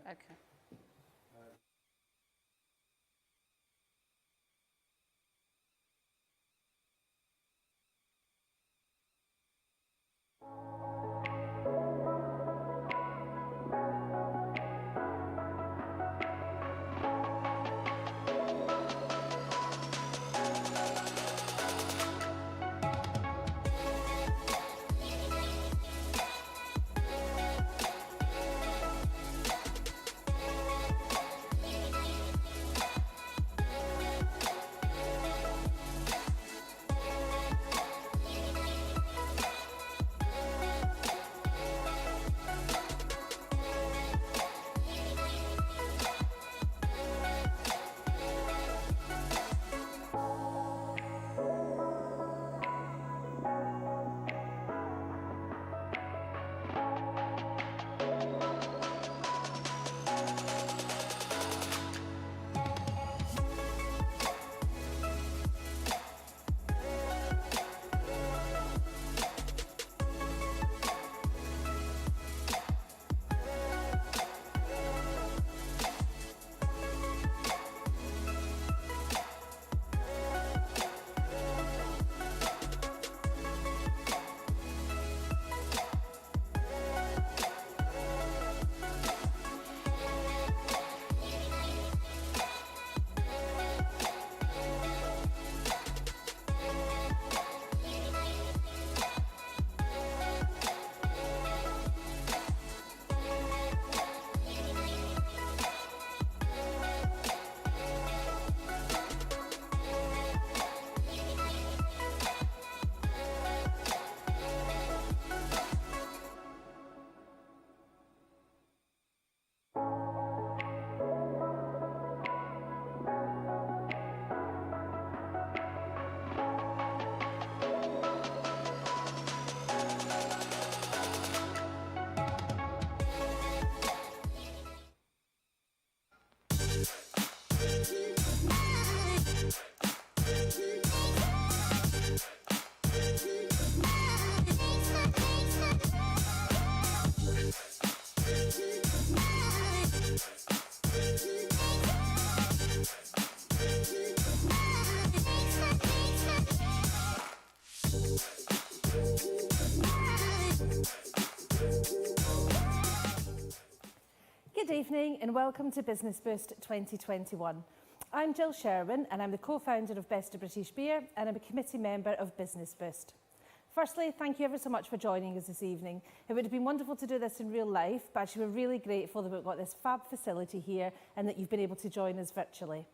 Okay. Good evening and welcome to Business Boost 2021. I'm Jill Sherwin and I'm the co-founder of Best of British Beer and I'm a committee member of Business Boost. Firstly, thank you ever so much for joining us this evening. It would have been wonderful to do this in real life, but actually we're really grateful that we've got this fab facility here and that you've been able to join us virtually.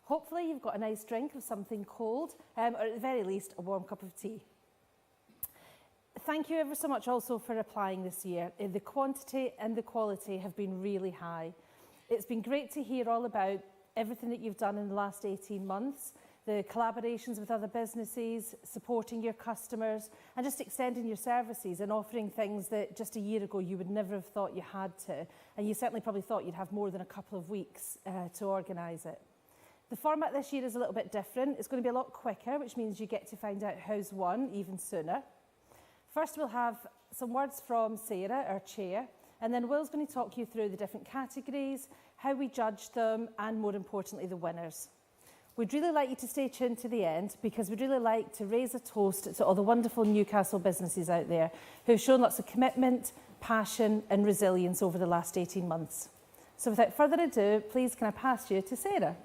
Hopefully you've got a nice drink of something cold, or at the very least a warm cup of tea. Thank you ever so much also for applying this year. The quantity and the quality have been really high. It's been great to hear all about everything that you've done in the last 18 months, the collaborations with other businesses, supporting your customers, and just extending your services and offering things that just a year ago you would never have thought you had to. And you certainly probably thought you'd have more than a couple of weeks to organise it. The format this year is a little bit different. It's going to be a lot quicker, which means you get to find out who's won even sooner. First, we'll have some words from Sarah, our chair, and then Will's going to talk you through the different categories, how we judge them, and more importantly, the winners. We'd really like you to stay tuned to the end because we'd really like to raise a toast to all the wonderful Newcastle businesses out there who've shown lots of commitment, passion, and resilience over the last 18 months. So without further ado, please can I pass you to Sarah?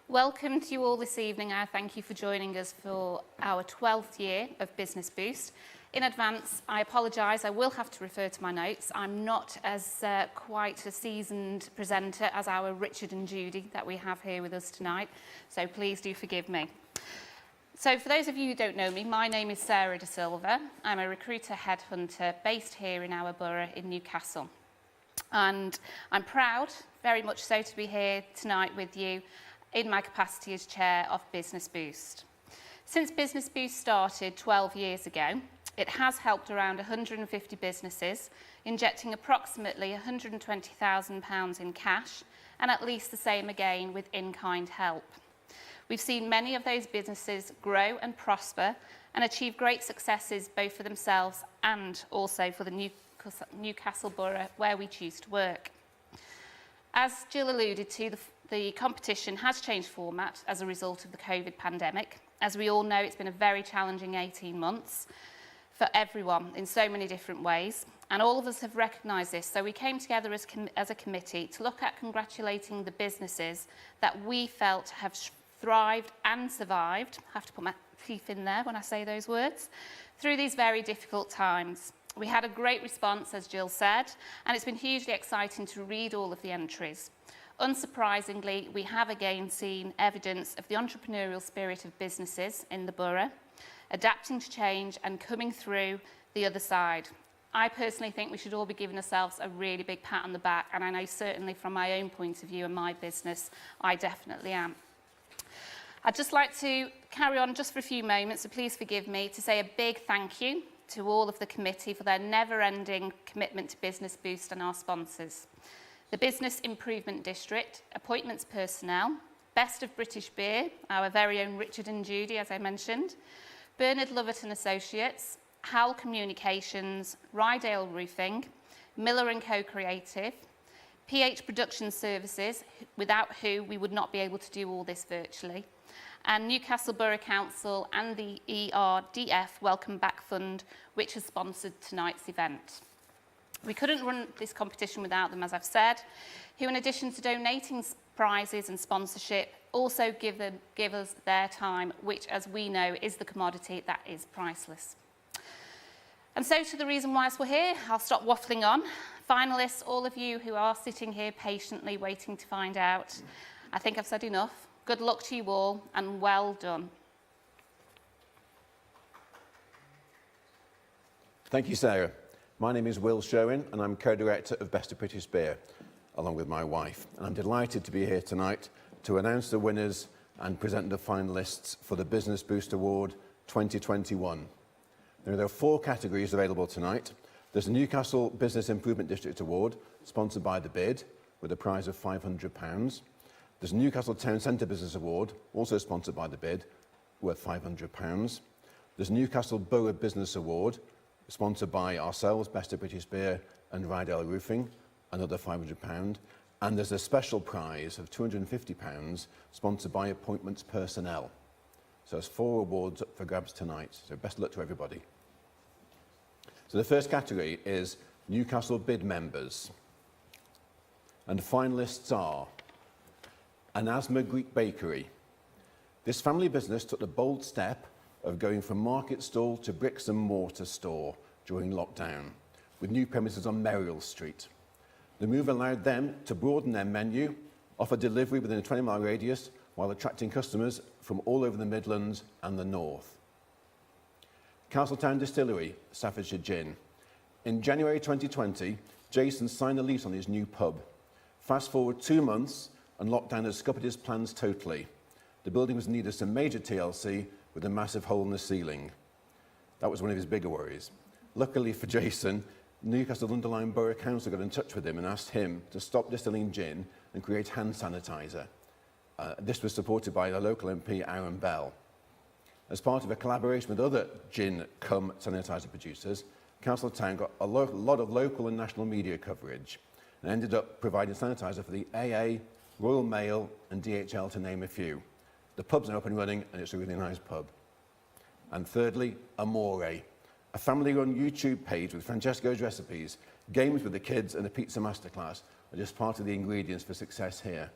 Welcome to you all this evening. I thank you for joining us for our 12th year of Business Boost. In advance, I apologise, I will have to refer to my notes. I'm not as quite a seasoned presenter as our Richard and Judy that we have here with us tonight, so please do forgive me. So for those of you who don't know me, my name is Sarah De Silva. I'm a recruiter headhunter based here in our borough in Newcastle. And I'm proud, very much so, to be here tonight with you in my capacity as chair of Business Boost. Since Business Boost started 12 years ago, it has helped around 150 businesses, injecting approximately £120,000 in cash and at least the same again with in-kind help. We've seen many of those businesses grow and prosper and achieve great successes both for themselves and also for the Newcastle Borough, where we choose to work. As Jill alluded to, the competition has changed format as a result of the COVID pandemic. As we all know, it's been a very challenging 18 months for everyone in so many different ways, and all of us have recognised this. So we came together as a committee to look at congratulating the businesses that we felt have thrived and survived, I have to put my teeth in there when I say those words, through these very difficult times. We had a great response, as Jill said, and it's been hugely exciting to read all of the entries. Unsurprisingly, we have again seen evidence of the entrepreneurial spirit of businesses in the borough, adapting to change and coming through the other side. I personally think we should all be giving ourselves a really big pat on the back, and I know certainly from my own point of view and my business, I definitely am. I'd just like to carry on just for a few moments, so please forgive me, to say a big thank you to all of the committee for their never-ending commitment to Business Boost and our sponsors. The Business Improvement District, Appointments Personnel, Best of British Beer, our very own Richard and Judy, as I mentioned, Bernard Lovett and Associates, Howell Communications, Rydale Roofing, Miller & Co Creative, PH Production Services, without who we would not be able to do all this virtually, and Newcastle Borough Council and the ERDF Welcome Back Fund, which has sponsored tonight's event. We couldn't run this competition without them, as I've said, who in addition to donating prizes and sponsorship, also give us their time, which, as we know, is the commodity that is priceless. And so to the reason why we're here, I'll stop waffling on. Finalists, all of you who are sitting here patiently waiting to find out, I think I've said enough. Good luck to you all, and well done. Thank you, Sarah. My name is Will Sherwin, and I'm co-director of Best of British Beer, along with my wife. And I'm delighted to be here tonight to announce the winners and present the finalists for the Business Boost Award 2021. There are 4 categories available tonight. There's the Newcastle Business Improvement District Award, sponsored by the BID, with a prize of £500. There's the Newcastle Town Centre Business Award, also sponsored by the BID, worth £500. There's the Newcastle Borough Business Award, sponsored by ourselves, Best of British Beer and Rydale Roofing, another £500. And there's a special prize of £250, sponsored by Appointments Personnel. So there's 4 awards up for grabs tonight. So best luck to everybody. So the first category is Newcastle BID members. And the finalists are an Asthma Greek Bakery. This family business took the bold step of going from market stall to bricks and mortar store during lockdown, with new premises on Merrill Street. The move allowed them to broaden their menu, offer delivery within a 20-mile radius, while attracting customers from all over the Midlands and the North. Castletown Distillery, Staffordshire Gin. In January 2020, Jason signed a lease on his new pub. Fast forward 2 months, and lockdown has scuppered his plans totally. The building was in need of some major TLC with a massive hole in the ceiling. That was one of his bigger worries. Luckily for Jason, Newcastle Underline Borough Council got in touch with him and asked him to stop distilling gin and create hand sanitizer. This was supported by the local MP, Aaron Bell. As part of a collaboration with other gin cum sanitizer producers, Castletown got a lot of local and national media coverage and ended up providing sanitizer for the AA, Royal Mail and DHL, to name a few. The pub's now up and running, and it's a really nice pub. And thirdly, Amore, a family-run YouTube page with Francesco's recipes, games with the kids and a pizza masterclass are just part of the ingredients for success here.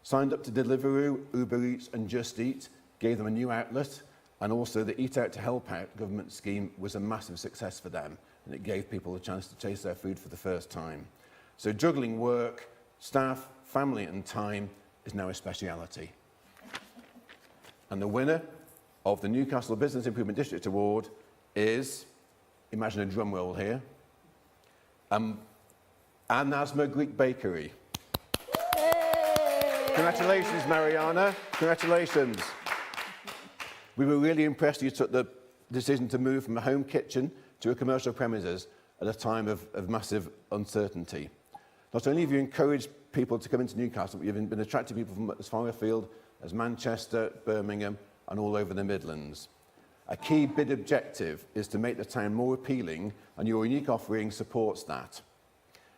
Signed up to Deliveroo, Uber Eats and Just Eat, gave them a new outlet, and also the Eat Out to Help Out government scheme was a massive success for them, and it gave people a chance to taste their food for the first time. So juggling work, staff, family and time is now a speciality. And the winner of the Newcastle Business Improvement District Award is, imagine a drum roll here, An Asthma Greek Bakery. Congratulations, Mariana. Congratulations. We were really impressed you took the decision to move from a home kitchen to a commercial premises at a time of massive uncertainty. Not only have you encouraged people to come into Newcastle, but you've been attracting people from as far afield as Manchester, Birmingham, and all over the Midlands. A key bid objective is to make the town more appealing, and your unique offering supports that.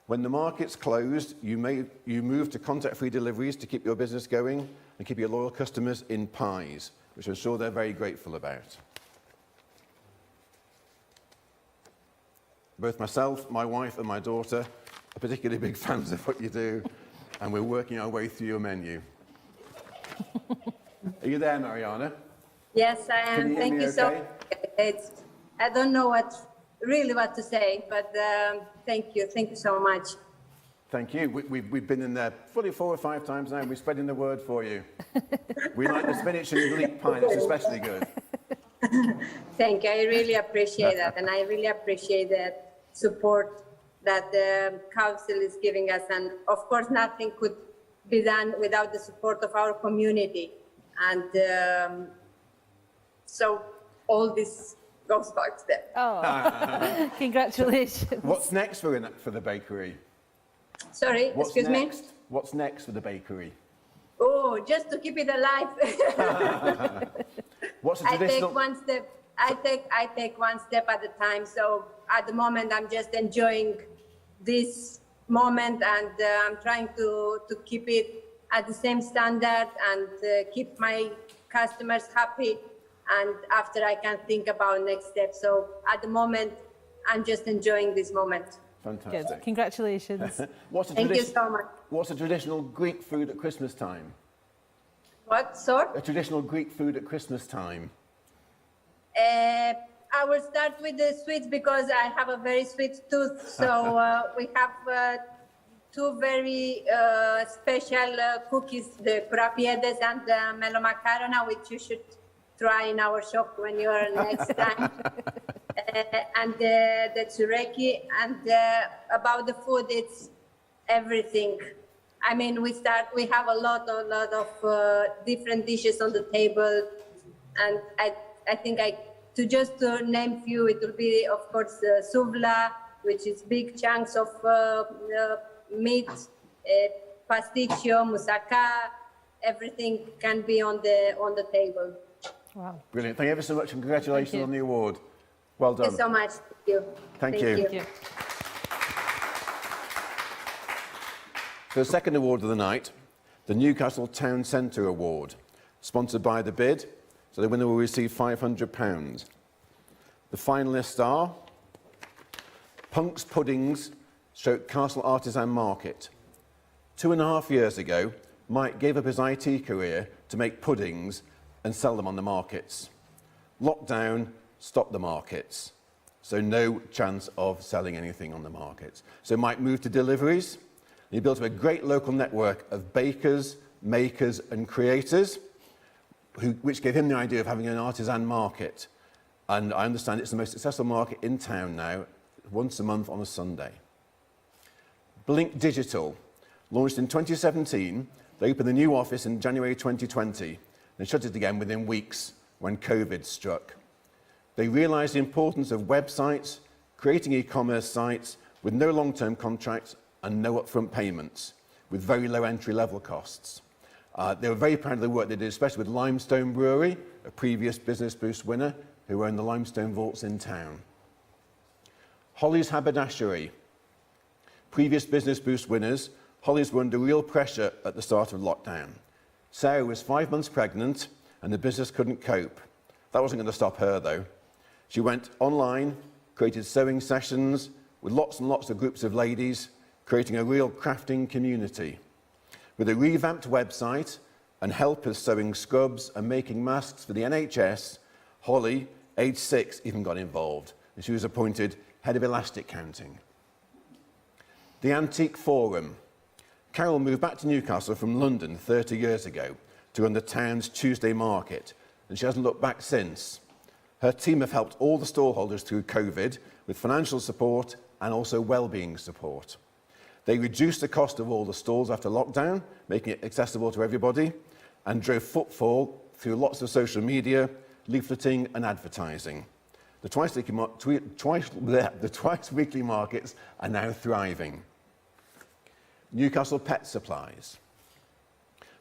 When the market's closed, you move to contact-free deliveries to keep your business going and keep your loyal customers in pies, which I'm sure they're very grateful about. Both myself, my wife and my daughter are particularly big fans of what you do, and we're working our way through your menu. Are you there, Mariana? Yes, I am. Thank you so much. I don't know what to say, but thank you. Thank you so much. Thank you. We've been in there probably 4 or 5 times now, and we're spreading the word for you. We like the spinach and the leek pie. It's especially good. Thank you. I really appreciate that, and I really appreciate the support that the council is giving us. And of course, nothing could be done without the support of our community. And so all this goes back to them. Oh, congratulations. What's next for the bakery? Sorry, excuse me? What's next for the bakery? Oh, just to keep it alive. What's a traditional... I take one step at a time. So at the moment, I'm just enjoying this moment, and I'm trying to keep it at the same standard and keep my customers happy. And after, I can think about next steps. So at the moment, I'm just enjoying this moment. Fantastic. Good. Congratulations. Thank you so much. What's a traditional Greek food at Christmas time? What sort? A traditional Greek food at Christmas time. I will start with the sweets because I have a very sweet tooth. So we have 2 very special cookies, the kurapiedes and the melomakarona, which you should try in our shop when you are next time. And the tsureki. And about the food, it's everything. I mean, we have a lot of different dishes on the table, and I think to name few, it will be, of course, souvla, which is big chunks of meat, pasticcio, moussaka, everything can be on the table. Wow. Brilliant. Thank you ever so much, and congratulations on the award. Well done. Thank you so much. Thank you. Thank you. Thank you. For the second award of the night, the Newcastle Town Centre Award, sponsored by The Bid, so the winner will receive £500. The finalists are Punk's Puddings / Castle Artisan Market. 2.5 years ago, Mike gave up his IT career to make puddings and sell them on the markets. Lockdown stopped the markets, so no chance of selling anything on the markets. So Mike moved to deliveries. He built up a great local network of bakers, makers and creators, which gave him the idea of having an artisan market. And I understand it's the most successful market in town now, once a month on a Sunday. Blink Digital, launched in 2017, they opened a new office in January 2020 and shut it again within weeks when COVID struck. They realised the importance of websites, creating e-commerce sites with no long-term contracts and no upfront payments, with very low entry-level costs. They were very proud of the work they did, especially with Limestone Brewery, a previous Business Boost winner, who owned the limestone vaults in town. Holly's Haberdashery. Previous Business Boost winners, Holly's were under real pressure at the start of lockdown. Sarah was 5 months pregnant and the business couldn't cope. That wasn't going to stop her though. She went online, created sewing sessions with lots and lots of groups of ladies, creating a real crafting community. With a revamped website and helpers sewing scrubs and making masks for the NHS, Holly, aged 6, even got involved, and she was appointed head of elastic counting. The Antique Forum. Carol moved back to Newcastle from London 30 years ago to run the town's Tuesday market, and she hasn't looked back since. Her team have helped all the stallholders through COVID with financial support and also well-being support. They reduced the cost of all the stalls after lockdown, making it accessible to everybody, and drove footfall through lots of social media, leafleting and advertising. The twice weekly markets are now thriving. Newcastle Pet Supplies.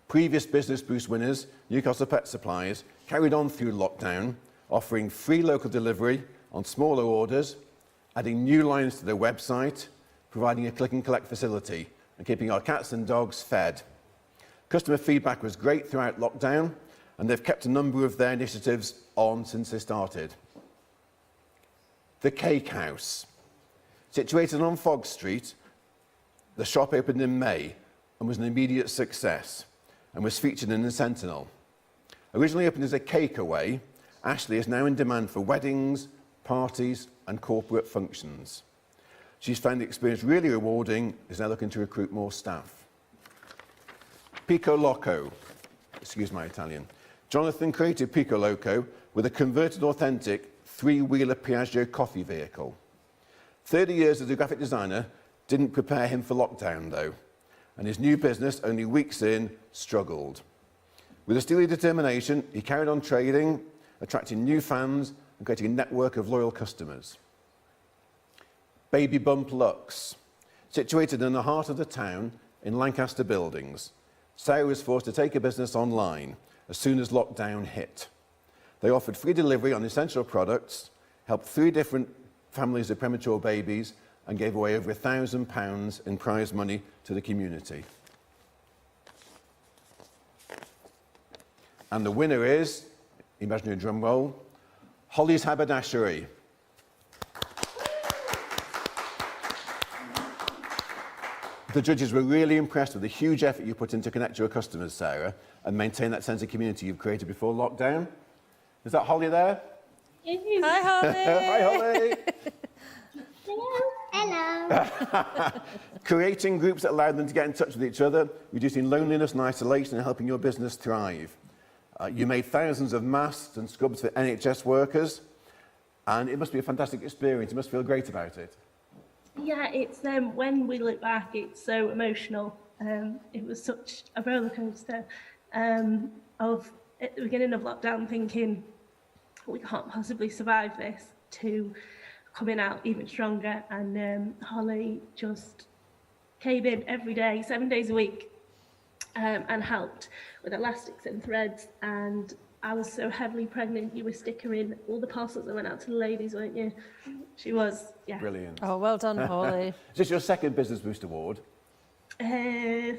Previous Business Boost winners, Newcastle Pet Supplies, carried on through lockdown, offering free local delivery on smaller orders, adding new lines to their website, providing a click and collect facility, and keeping our cats and dogs fed. Customer feedback was great throughout lockdown, and they've kept a number of their initiatives on since they started. The Cake House. Situated on Fog Street, the shop opened in May and was an immediate success and was featured in the Sentinel. Originally opened as a cake away, Ashley is now in demand for weddings, parties and corporate functions. She's found the experience really rewarding, is now looking to recruit more staff. Pico Loco, excuse my Italian. Jonathan created Pico Loco with a converted authentic three-wheeler Piaggio coffee vehicle. 30 years as a graphic designer didn't prepare him for lockdown though, and his new business, only weeks in, struggled. With a steely determination, he carried on trading, attracting new fans and creating a network of loyal customers. Baby Bump Luxe. Situated in the heart of the town in Lancaster Buildings, Sarah was forced to take a business online as soon as lockdown hit. They offered free delivery on essential products, helped 3 different families of premature babies, and gave away over £1,000 in prize money to the community. And the winner is, imaginary drum roll, Holly's Haberdashery. The judges were really impressed with the huge effort you put in to connect your customers, Sarah, and maintain that sense of community you've created before lockdown. Is that Holly there? Hi, Holly. Hi, Holly. Hello. Creating groups that allowed them to get in touch with each other, reducing loneliness and isolation, and helping your business thrive. You made thousands of masks and scrubs for NHS workers, and it must be a fantastic experience. You must feel great about it. Yeah, it's when we look back, it's so emotional. It was such a roller coaster of at the beginning of lockdown thinking we can't possibly survive this, to coming out even stronger. And Holly just came in every day, 7 days a week, and helped with elastics and threads. And I was so heavily pregnant, you were stickering all the parcels that went out to the ladies, weren't you? She was, yeah. Brilliant. Oh, well done, Holly. Is this your second Business Boost Award? Third.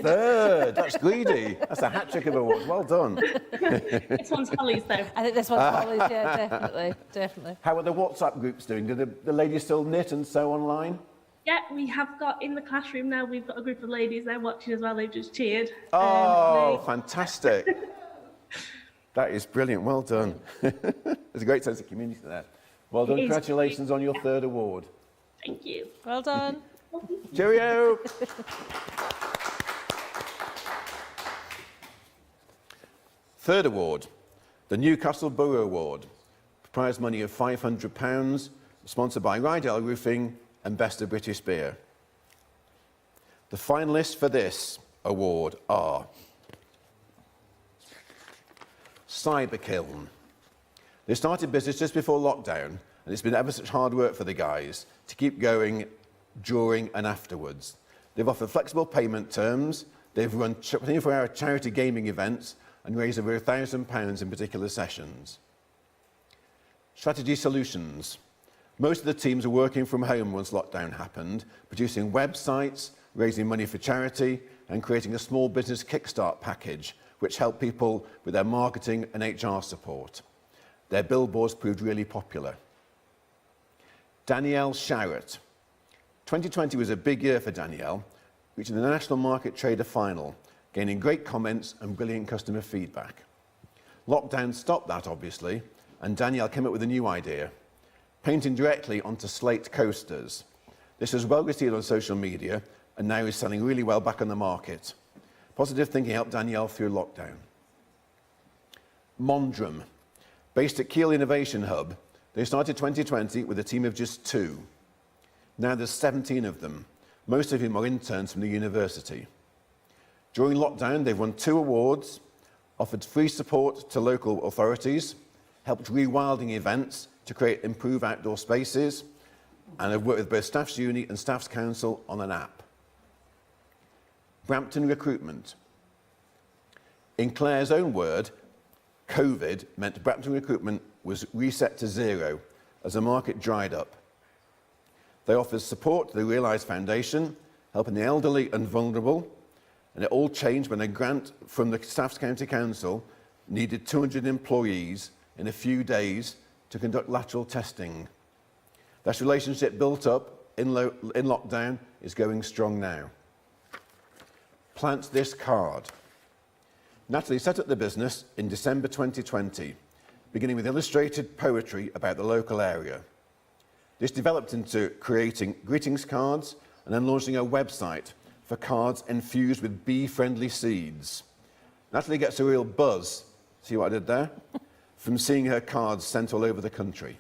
Third. That's greedy. That's a hat trick of awards. Well done. This one's Holly's though. I think this one's Holly's, yeah, definitely, definitely. How are the WhatsApp groups doing? Do the ladies still knit and sew online? Yeah, we have got in the classroom now, we've got a group of ladies there watching as well, they've just cheered. Oh, fantastic. That is brilliant. Well done. There's a great sense of community there. Well done. Congratulations on your third award. Thank you. Well done. Cheerio. Third award, the Newcastle Borough Award. Prize money of £500, sponsored by Rydell Roofing and Best of British Beer. The finalists for this award are Cyberkiln. They started business just before lockdown, and it's been ever such hard work for the guys to keep going during and afterwards. They've offered flexible payment terms, they've run 24-hour charity gaming events, and raised over £1,000 in particular sessions. Strategy Solutions. Most of the teams are working from home once lockdown happened, producing websites, raising money for charity, and creating a small business kickstart package, which helped people with their marketing and HR support. Their billboards proved really popular. Danielle Showett. 2020 was a big year for Danielle, reaching the National Market Trader Final, gaining great comments and brilliant customer feedback. Lockdown stopped that, obviously, and Danielle came up with a new idea, painting directly onto slate coasters. This was well received on social media and now is selling really well back on the market. Positive thinking helped Danielle through lockdown. Mondrum. Based at Kiel Innovation Hub, they started 2020 with a team of just 2. Now there's 17 of them, most of whom are interns from the university. During lockdown, they've won 2 awards, offered free support to local authorities, helped rewilding events to create improved outdoor spaces, and have worked with both Staffs Uni and Staffs Council on an app. Brampton Recruitment. In Claire's own word, COVID meant Brampton Recruitment was reset to zero as the market dried up. They offered support to the Realise Foundation, helping the elderly and vulnerable, and it all changed when a grant from the Staffs County Council needed 200 employees in a few days to conduct lateral testing. That relationship built up in lockdown is going strong now. Plant this card. Natalie set up the business in December 2020, beginning with illustrated poetry about the local area. This developed into creating greetings cards and then launching a website for cards infused with bee-friendly seeds. Natalie gets a real buzz, see what I did there? From seeing her cards sent all over the country.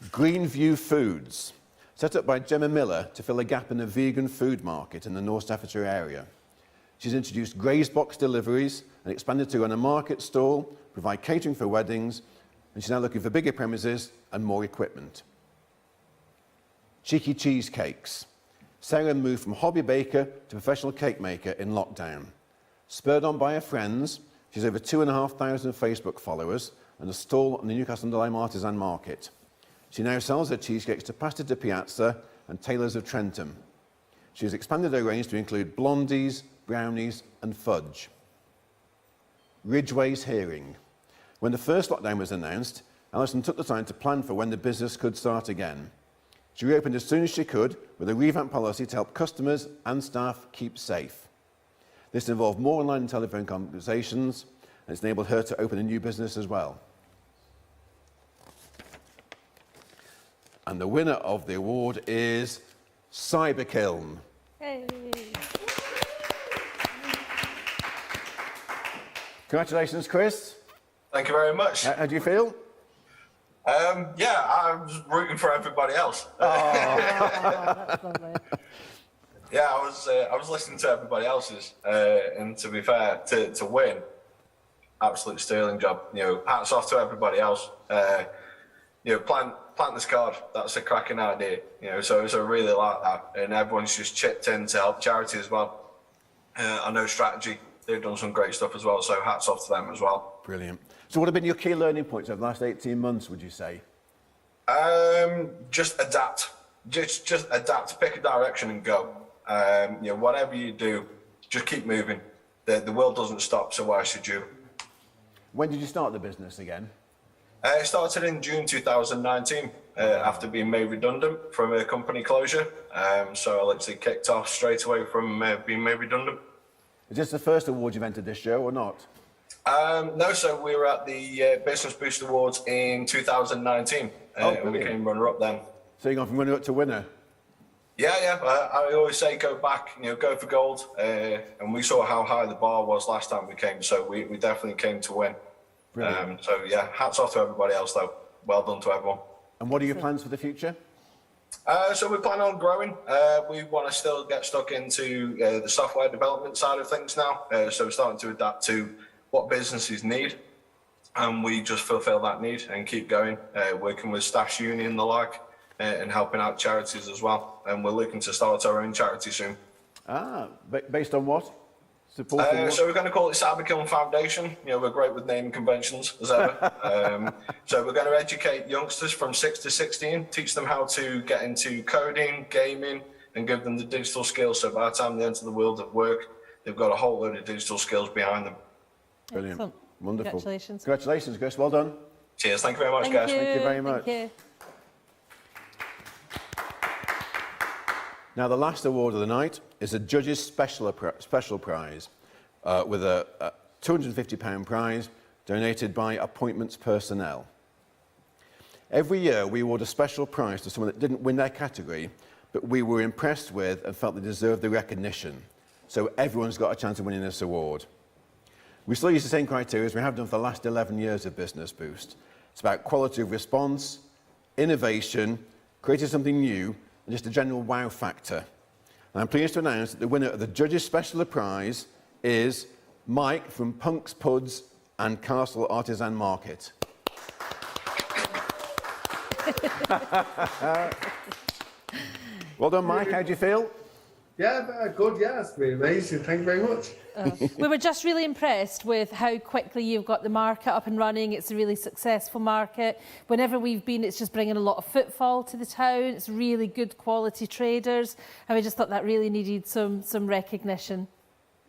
Greenview Foods, set up by Gemma Miller to fill a gap in the vegan food market in the North Staffordshire area. She's introduced Graze box deliveries and expanded to run a market stall, provide catering for weddings, and she's now looking for bigger premises and more equipment. Cheeky Cheesecakes. Sarah moved from hobby baker to professional cake maker in lockdown. Spurred on by her friends, she's over 2,500 Facebook followers and a stall on the Newcastle and Lyme Artisan Market. She now sells her cheesecakes to Pasta de Piazza and Tailors of Trentham. She has expanded her range to include blondies, brownies and fudge. Ridgway's Hearing. When the first lockdown was announced, Alison took the time to plan for when the business could start again. She reopened as soon as she could with a revamped policy to help customers and staff keep safe. This involved more online and telephone conversations, and it's enabled her to open a new business as well. And the winner of the award is Cyberkiln. Hey. Congratulations, Chris. Thank you very much. How do you feel? Yeah, I was rooting for everybody else. That's lovely. Yeah, I was listening to everybody else's, and to be fair, to win, absolute sterling job. You know, hats off to everybody else. You know, plant this card. That's a cracking idea. You know, so I really like that, and everyone's just chipped in to help charity as well. I know Strategy, they've done some great stuff as well. So hats off to them as well. Brilliant. So what have been your key learning points over the last 18 months, would you say? Just adapt. Just adapt. Pick a direction and go. You know, whatever you do, just keep moving. The world doesn't stop, so why should you? When did you start the business again? It started in June 2019 after being made redundant from a company closure. So I literally kicked off straight away from being made redundant. Is this the first award you've entered this show or not? No, so we were at the Business Boost Awards in 2019 and we came runner-up then. So you've gone from runner-up to winner? Yeah. I always say go back, you know, go for gold. And we saw how high the bar was last time we came, so we definitely came to win. So yeah, hats off to everybody else though. Well done to everyone. And what are your plans for the future? So we plan on growing. We want to still get stuck into the software development side of things now. So we're starting to adapt to what businesses need, and we just fulfill that need and keep going, working with Staffs Union and the like, and helping out charities as well. And we're looking to start our own charity soon. Based on what? Supporting what? So we're going to call it Cyberkiln Foundation. You know, we're great with naming conventions as ever. So we're going to educate youngsters from 6 to 16, teach them how to get into coding, gaming, and give them the digital skills. So by the time they enter the world of work, they've got a whole load of digital skills behind them. Brilliant. Excellent. Wonderful. Congratulations. Congratulations, Chris. Well done. Cheers. Thank you very much, guys. Thank you very much. Thank you. Now, the last award of the night is a judge's special prize with a £250 prize donated by Appointments Personnel. Every year, we award a special prize to someone that didn't win their category, but we were impressed with and felt they deserved the recognition. So everyone's got a chance of winning this award. We still use the same criteria as we have done for the last 11 years of Business Boost. It's about quality of response, innovation, creating something new, and just a general wow factor. And I'm pleased to announce that the winner of the Judges Special Prize is Mike from Punk's Puds and Castle Artisan Market. Thank Well done, Mike. How do you feel? Yeah, very good. Yeah, it's been amazing. Thank you very much. We were just really impressed with how quickly you've got the market up and running. It's a really successful market. Whenever we've been, it's just bringing a lot of footfall to the town. It's really good quality traders. And we just thought that really needed some recognition.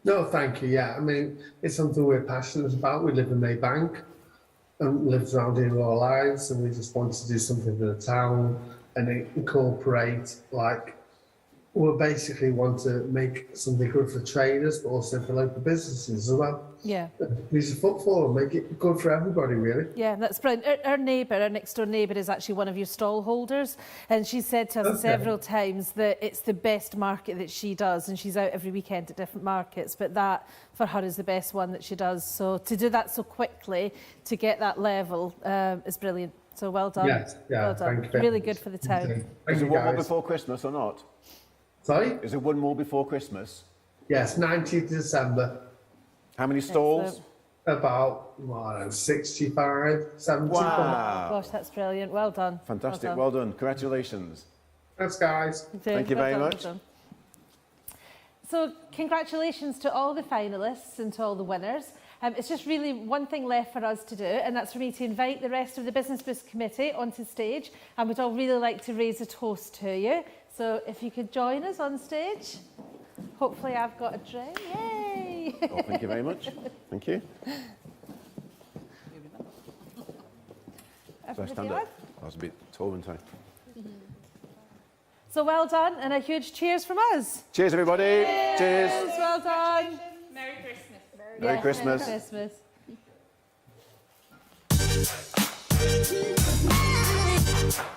No, thank you. Yeah, I mean, it's something we're passionate about. We live in Maybank and lived around here all our lives, and we just want to do something for the town and incorporate, like, we basically want to make something good for traders, but also for local businesses as well. Yeah. Use the footfall and make it good for everybody, really. Yeah, that's brilliant. Our neighbour, our next door neighbour, is actually one of your stall holders, and she said to us several times that it's the best market that she does, and she's out every weekend at different markets, but that for her is the best one that she does. So to do that so quickly, to get that level, is brilliant. So well done. Yes, yeah, well done. thank you. Really good for the town. Is Thank there you, one more guys. before Christmas or not? Sorry? Is there one more before Christmas? Yes, 19th December. How many stalls? Excellent. About, well, I don't know, 65, 70. Wow. Gosh, that's brilliant. Well done. Fantastic. Well Well done. Congratulations. Thanks, guys. done. Thank you Well very done, well much. done. So congratulations to all the finalists and to all the winners. It's just really one thing left for us to do, and that's for me to invite the rest of the Business Boost Committee onto stage, and we'd all really like to raise a toast to you. So if you could join us on stage. Hopefully I've got a drink. Yay! Oh, thank you very much. Thank you. So I Everybody stand on? up. I was a bit tall, wasn't I? So well done, and a huge cheers from us. Cheers, everybody. Cheers. Well done. Merry Christmas. Merry Christmas. Merry Christmas.